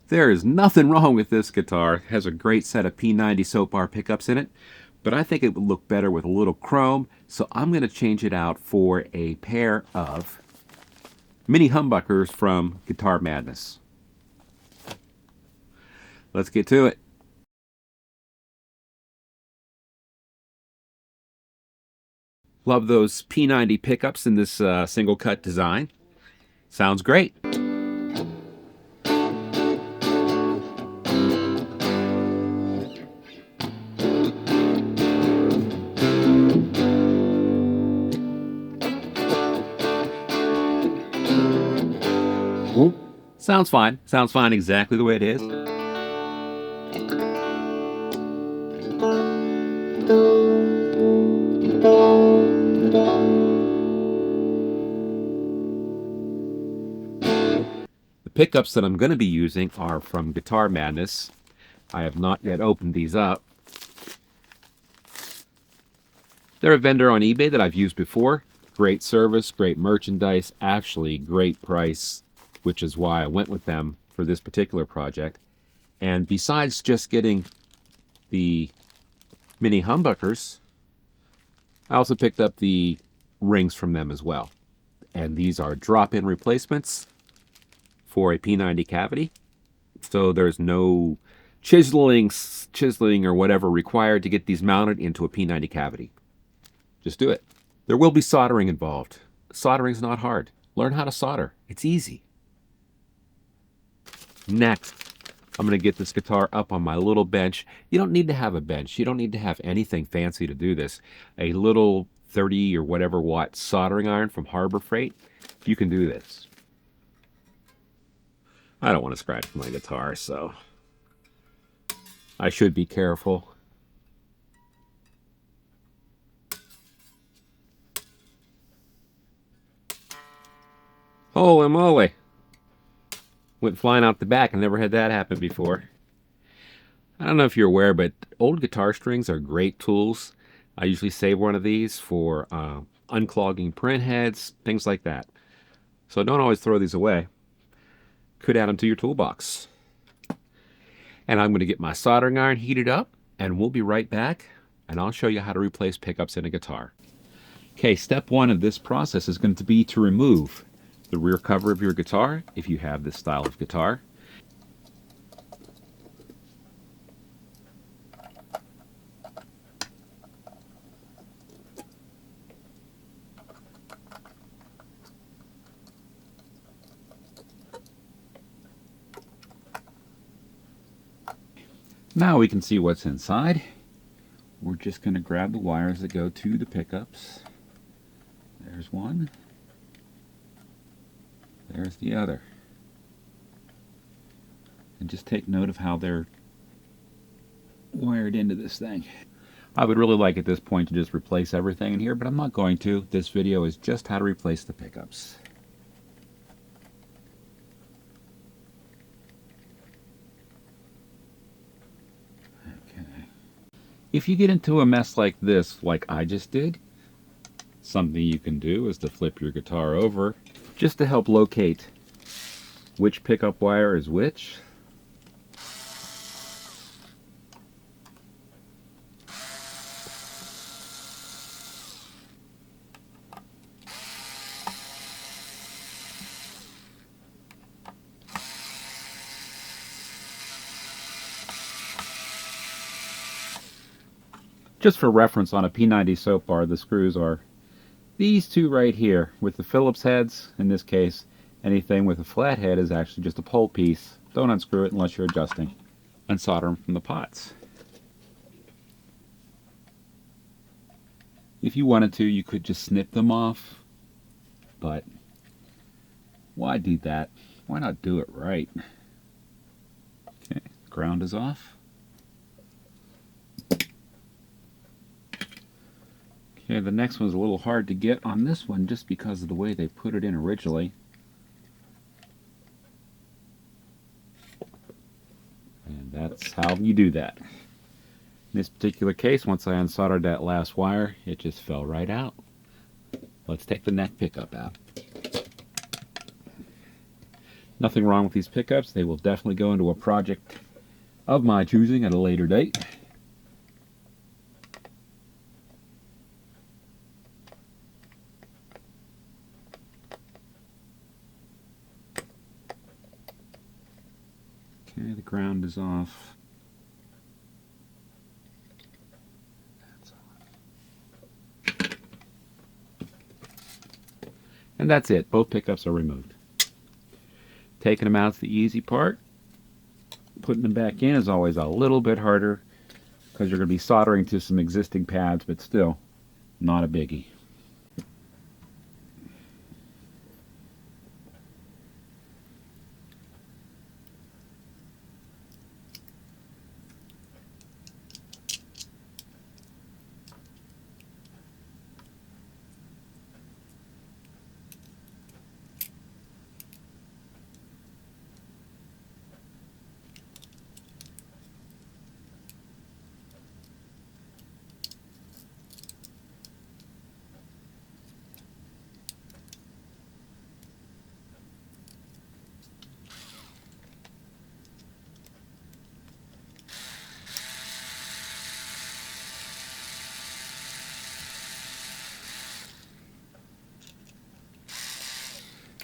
There is nothing wrong with this guitar. It has a great set of P90 Soapbar pickups in it, but I think it would look better with a little chrome, so I'm going to change it out for a pair of Mini Humbuckers from Guitar Madness. Let's get to it. Love those P90 pickups in this single cut design. Sounds great. Sounds fine. Sounds fine exactly the way it is. The pickups that I'm going to be using are from Guitar Madness. I have not yet opened these up. They're a vendor on eBay that I've used before. Great service, great merchandise, actually great price, which is why I went with them for this particular project. And besides just getting the Mini Humbuckers, I also picked up the rings from them as well. And these are drop-in replacements for a P90 cavity. So there's no chiseling or whatever required to get these mounted into a P90 cavity. Just do it. There will be soldering involved. Soldering's not hard. Learn how to solder. It's easy. Next, I'm going to get this guitar up on my little bench. You don't need to have a bench. You don't need to have anything fancy to do this. A little 30 or whatever watt soldering iron from Harbor Freight. You can do this. I don't want to scratch my guitar, so I should be careful. Holy moly! Went flying out the back. I never had that happen before. I don't know if you're aware, but old guitar strings are great tools. I usually save one of these for unclogging print heads, things like that. So don't always throw these away. Could add them to your toolbox. And I'm going to get my soldering iron heated up, and we'll be right back, and I'll show you how to replace pickups in a guitar. Okay, step one of this process is going to be to remove the rear cover of your guitar, if you have this style of guitar. Now we can see what's inside. We're just going to grab the wires that go to the pickups. There's one. There's the other. And just take note of how they're wired into this thing. I would really like at this point to just replace everything in here, but I'm not going to. This video is just how to replace the pickups. If you get into a mess like this, like I just did, something you can do is to flip your guitar over just to help locate which pickup wire is which. Just for reference, on a P90 soap bar, the screws are these two right here with the Phillips heads. In this case, anything with a flat head is actually just a pole piece. Don't unscrew it unless you're adjusting. Unsolder them from the pots. If you wanted to, you could just snip them off, but why do that? Why not do it right? Okay, ground is off. Okay, the next one's a little hard to get on this one just because of the way they put it in originally. And that's how you do that. In this particular case, once I unsoldered that last wire, it just fell right out. Let's take the neck pickup out. Nothing wrong with these pickups. They will definitely go into a project of my choosing at a later date. Okay, the ground is off. That's off. And that's it. Both pickups are removed. Taking them out is the easy part. Putting them back in is always a little bit harder because you're going to be soldering to some existing pads, but still not a biggie.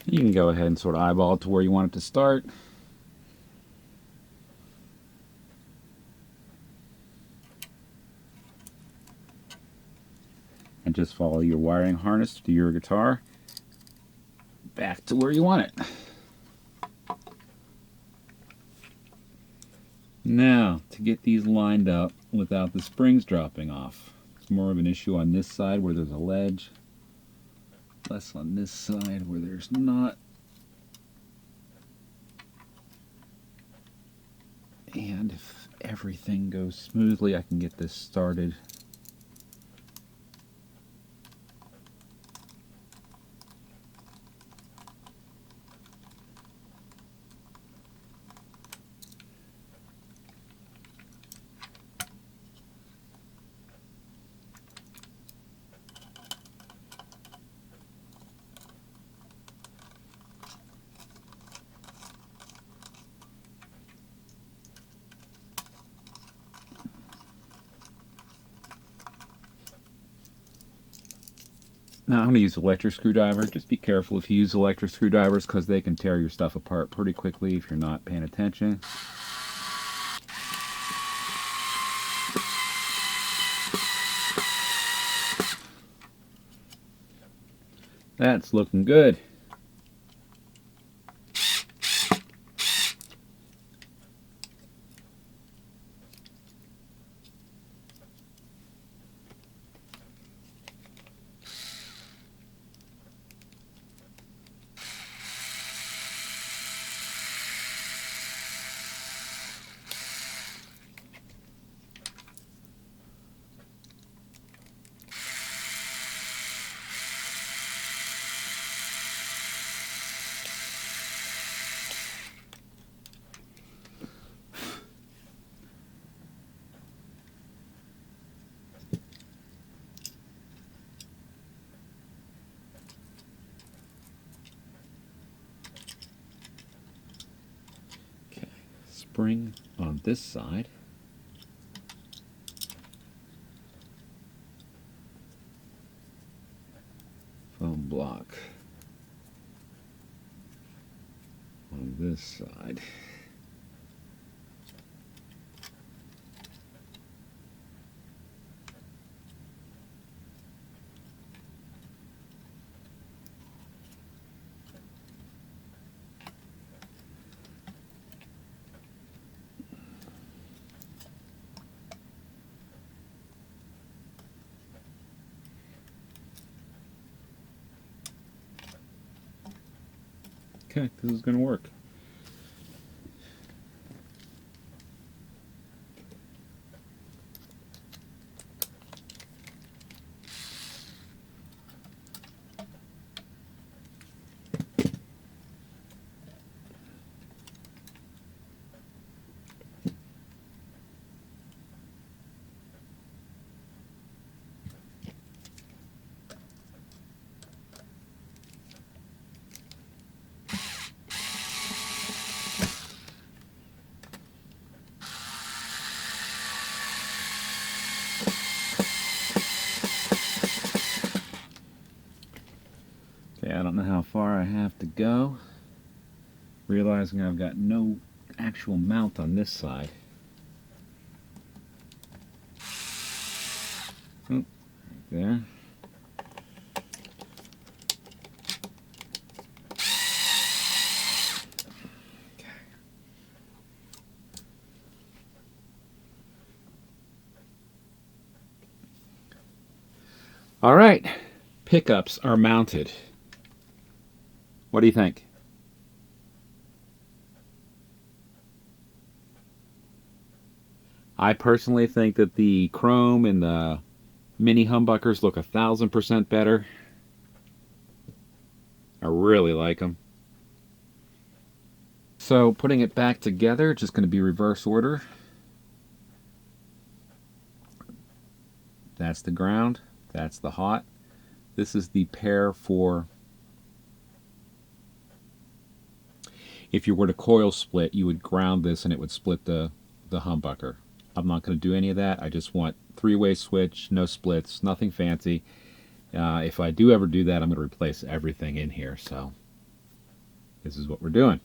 You can go ahead and sort of eyeball it to where you want it to start. And just follow your wiring harness to your guitar back to where you want it. Now, to get these lined up without the springs dropping off. It's more of an issue on this side where there's a ledge, less on this side where there's not. And if everything goes smoothly, I can get this started. Now I'm going to use an electric screwdriver. Just be careful if you use electric screwdrivers because they can tear your stuff apart pretty quickly if you're not paying attention. That's looking good. Spring on this side. Foam block on this side. Okay, this is going to work. go. Realizing I've got no actual mount on this side. Oh, right there. All right, pickups are mounted. What do you think? I personally think that the chrome and the Mini Humbuckers look 1,000% better. I really like them. So putting it back together, just going to be reverse order. That's the ground. That's the hot. This is the pair for if you were to coil split, you would ground this and it would split the humbucker. I'm not going to do any of that. I just want three-way switch, no splits, nothing fancy. If I do ever do that, I'm going to replace everything in here. So this is what we're doing.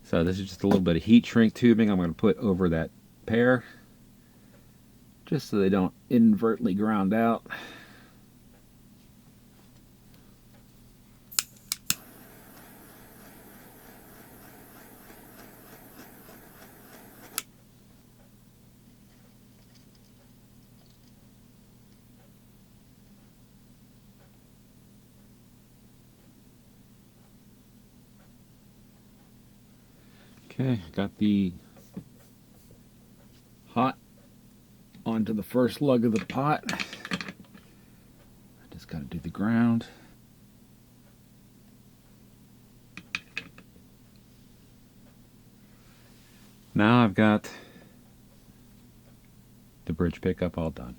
So this is just a little bit of heat shrink tubing I'm going to put over that pair, just so they don't inadvertently ground out. Okay, got the hot onto the first lug of the pot. I just got to do the ground. Now I've got the bridge pickup all done.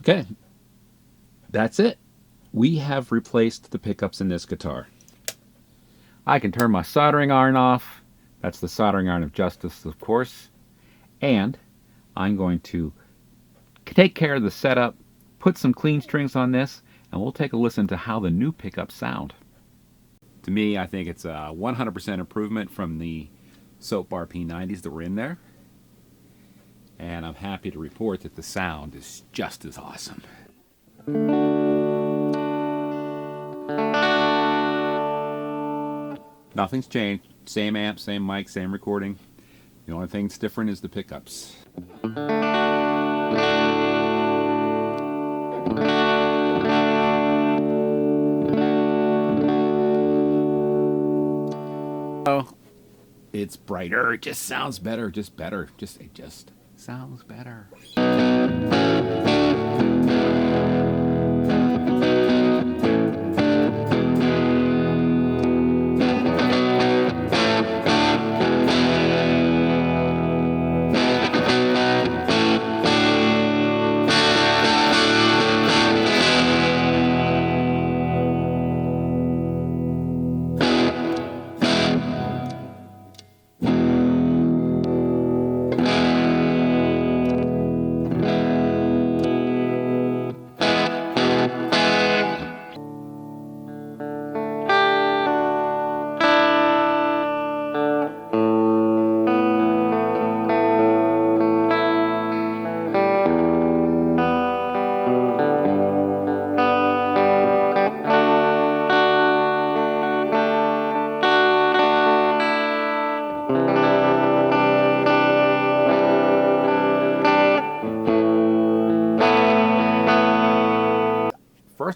Okay, that's it. We have replaced the pickups in this guitar. I can turn my soldering iron off. That's the soldering iron of justice, of course. And I'm going to take care of the setup, put some clean strings on this, and we'll take a listen to how the new pickups sound. To me, I think it's a 100% improvement from the Soapbar P90s that were in there. And I'm happy to report that the sound is just as awesome. Nothing's changed. Same amp, same mic, same recording. The only thing that's different is the pickups. Oh, it's brighter. It just sounds better. Just better. It just sounds better.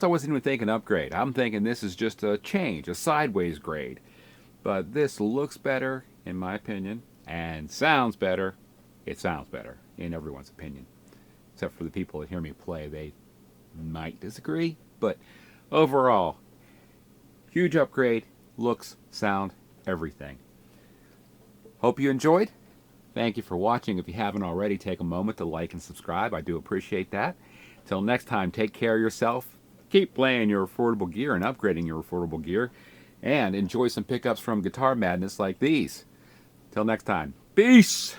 first I wasn't even thinking upgrade. I'm thinking this is just a change, a sideways grade. But this looks better, in my opinion, and sounds better. It sounds better, in everyone's opinion. Except for the people that hear me play, they might disagree. But overall, huge upgrade, looks, sound, everything. Hope you enjoyed. Thank you for watching. If you haven't already, take a moment to like and subscribe. I do appreciate that. Till next time, take care of yourself. Keep playing your affordable gear and upgrading your affordable gear. And enjoy some pickups from Guitar Madness like these. Till next time, peace!